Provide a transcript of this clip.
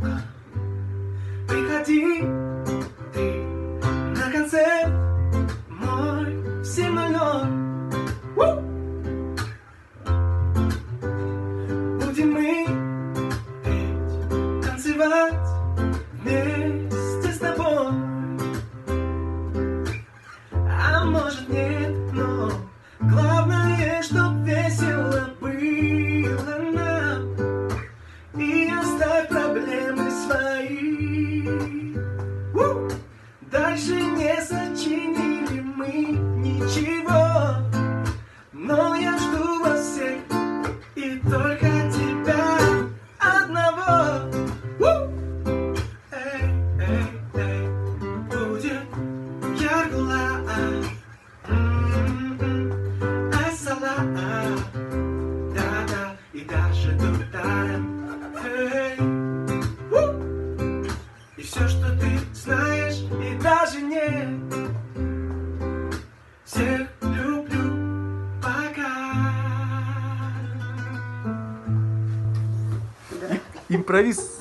рукам. Приходи ты на концерт мой в 7:00. Будем мы петь, танцевать вместе с тобой. А может нет, но главное, чтоб весело было нам. И оставь проблемы свои. Дальше не сочинили мы ничего, но я жду вас всех и только тебя одного. Эй, эй, эй, будет яргула, асала, да-да, и даже дутаем. Эй, и все, что ты знаешь, и даже не. Всех люблю, пока. Импровиз